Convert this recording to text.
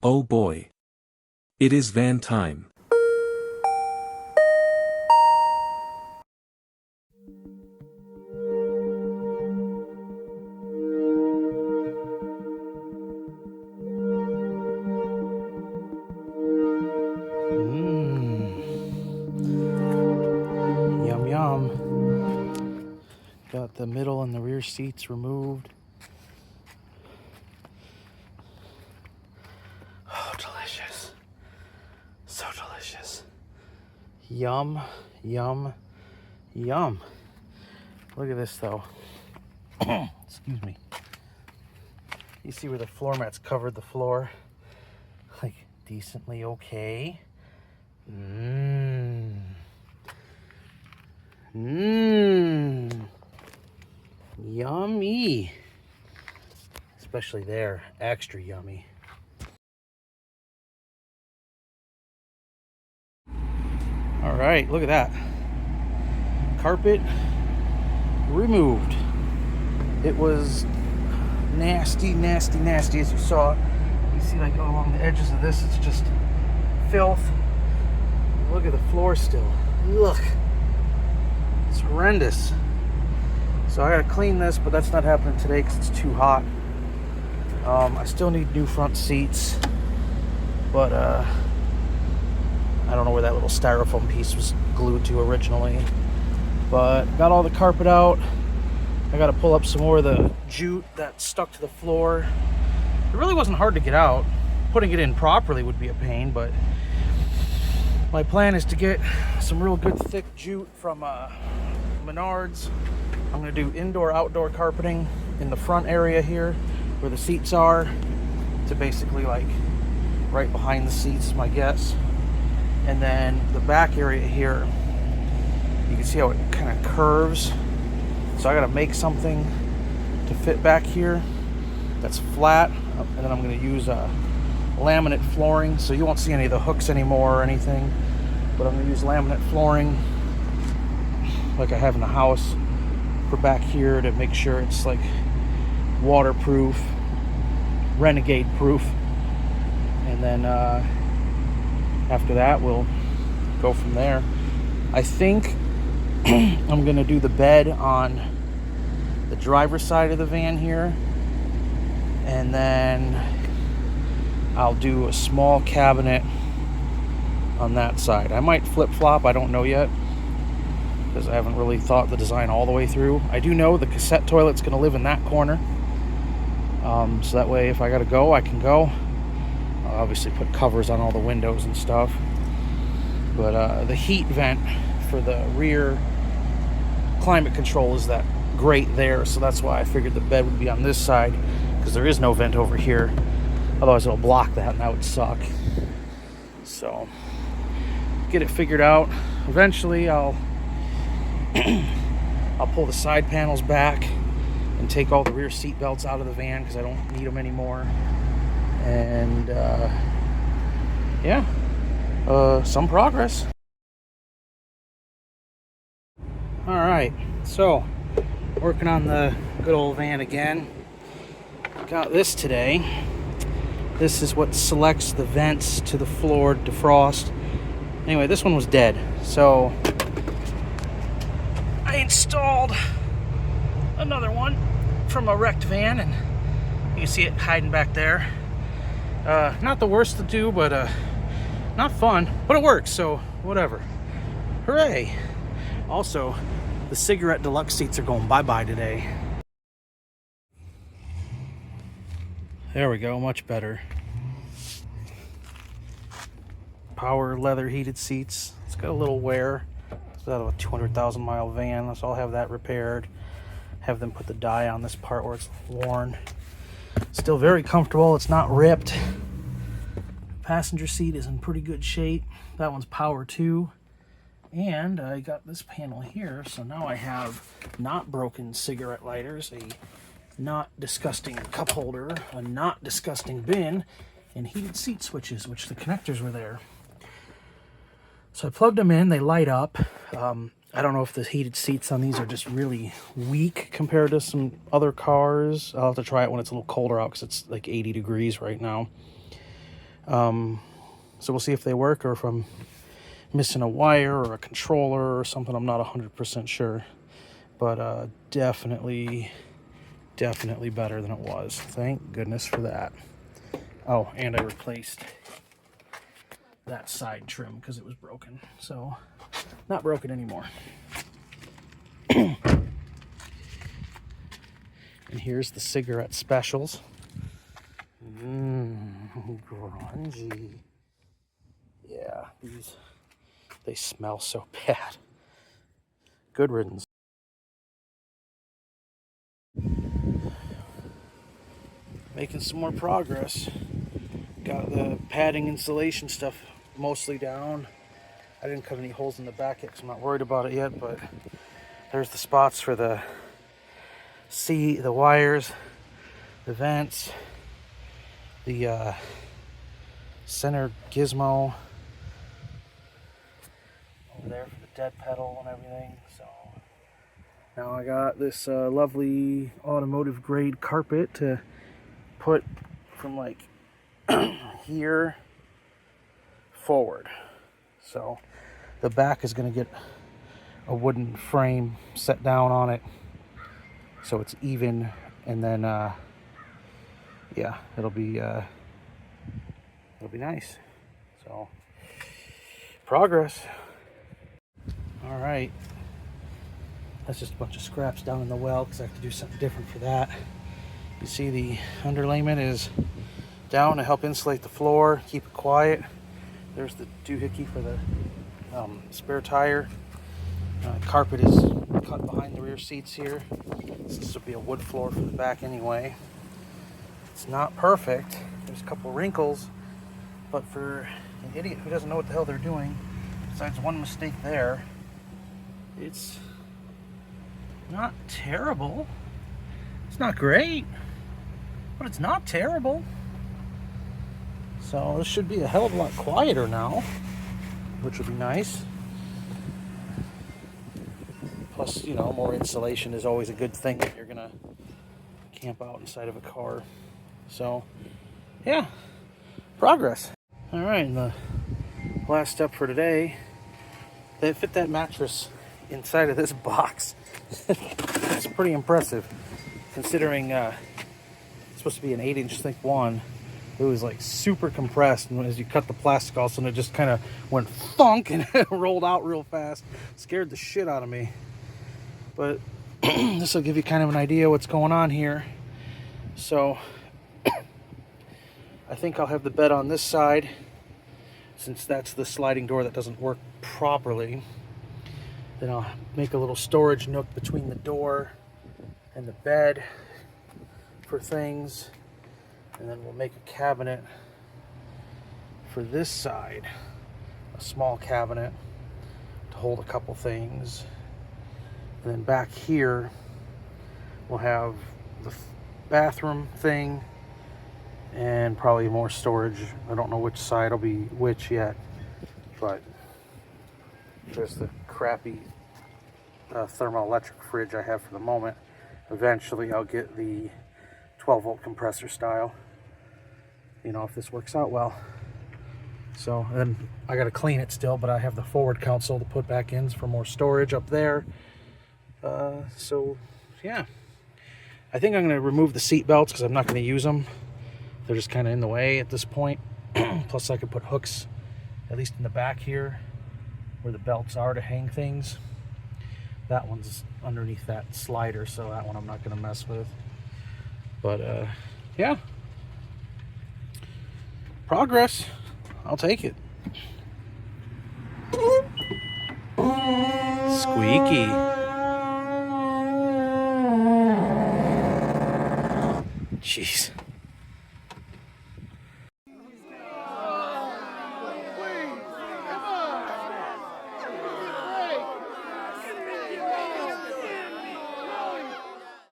Oh boy. It is van time. Yum yum. Got the middle and the rear seats removed. Oh, delicious. So delicious. Yum, yum, yum. Look at this though. Excuse me. You see where the floor mats covered the floor? Like decently okay. Mmm. Yummy. Especially there, extra yummy. All right, look at that. Carpet removed. It was nasty, nasty, nasty, as you saw. You see, like along the edges of this, it's just filth. Look at the floor still. Look, it's horrendous. So I gotta clean this, but that's not happening today because it's too hot. I still need new front seats, but I don't know where that little styrofoam piece was glued to originally. But got all the carpet out. I got to pull up some more of the jute that stuck to the floor. It really wasn't hard to get out. Putting it in properly would be a pain, but my plan is to get some real good thick jute from Menards. I'm going to do indoor-outdoor carpeting in the front area here where the seats are, to basically like right behind the seats, my guess. And then the back area here, you can see how it kind of curves. So I got to make something to fit back here that's flat, and then I'm going to use laminate flooring, so you won't see any of the hooks anymore or anything, but I'm going to use laminate flooring like I have in the house for back here to make sure it's like waterproof, renegade proof. And then after that we'll go from there. I think I'm gonna do the bed on the driver's side of the van here, and then I'll do a small cabinet on that side. I might flip-flop, I don't know yet, because I haven't really thought the design all the way through. I do know the cassette toilet's gonna live in that corner, so that way if I gotta go, I can go. I'll obviously put covers on all the windows and stuff, but the heat vent for the rear climate control is that grate there, so that's why I figured the bed would be on this side, because there is no vent over here. Otherwise it'll block that and that would suck. So get it figured out. Eventually I'll pull the side panels back and take all the rear seat belts out of the van because I don't need them anymore. And yeah, some progress. All right, so working on the good old van again. Got this today. This is what selects the vents to the floor to defrost. Anyway, this one was dead, so I installed another one from a wrecked van, and you can see it hiding back there. Not the worst to do, but not fun, but it works, so whatever. Hooray! Also, the cigarette deluxe seats are going bye-bye today. There we go, much better. Power leather heated seats. It's got a little wear. It's out of a 200,000 mile van, so I'll have that repaired. Have them put the dye on this part where it's worn. Still very comfortable, it's not ripped. Passenger seat is in pretty good shape. That one's power too. And I got this panel here, so now I have not broken cigarette lighters, a not disgusting cup holder, a not disgusting bin, and heated seat switches, which the connectors were there. So I plugged them in, they light up. I don't know if the heated seats on these are just really weak compared to some other cars. I'll have to try it when it's a little colder out because it's like 80 degrees right now. So we'll see if they work or if I'm missing a wire or a controller or something. I'm not 100% sure. But definitely better than it was. Thank goodness for that. Oh, and I replaced that side trim because it was broken. So, not broken anymore. And here's the cigarette specials. Grungy. Yeah, they smell so bad. Good riddance. Making some more progress. Got the padding insulation stuff mostly down. I didn't cut any holes in the back yet because I'm not worried about it yet, but there's the spots for the wires, the vents, the center gizmo over there for the dead pedal and everything. So now I got this lovely automotive grade carpet to put from like here forward. So the back is going to get a wooden frame set down on it so it's even, and then yeah, it'll be nice. So progress. All right, that's just a bunch of scraps down in the well because I have to do something different for that. You see the underlayment is down to help insulate the floor, keep it quiet. There's the doohickey for the spare tire. Carpet is cut behind the rear seats here. This will be a wood floor for the back anyway. It's not perfect. There's a couple wrinkles, but for an idiot who doesn't know what the hell they're doing, besides one mistake there, it's not terrible. It's not great, but it's not terrible. So this should be a hell of a lot quieter now, which would be nice. Plus, you know, more insulation is always a good thing if you're gonna camp out inside of a car. So, yeah, progress. All right, and the last step for today, they fit that mattress inside of this box. It's pretty impressive, considering it's supposed to be an 8-inch thick one. It was like super compressed, and as you cut the plastic off, and it just kind of went thunk and rolled out real fast. Scared the shit out of me. But this will give you kind of an idea what's going on here. So I think I'll have the bed on this side, since that's the sliding door that doesn't work properly. Then I'll make a little storage nook between the door and the bed for things. And then we'll make a cabinet for this side, a small cabinet to hold a couple things. And then back here, we'll have the bathroom thing and probably more storage. I don't know which side will be which yet, but there's the crappy thermoelectric fridge I have for the moment. Eventually I'll get the 12-volt compressor style, you know, if this works out well. So then I got to clean it still, but I have the forward console to put back in for more storage up there. So yeah, I think I'm going to remove the seat belts because I'm not going to use them. They're just kind of in the way at this point. Plus I could put hooks, at least in the back here, where the belts are to hang things. That one's underneath that slider, so that one I'm not going to mess with. But yeah, progress. I'll take it. Squeaky. Jeez.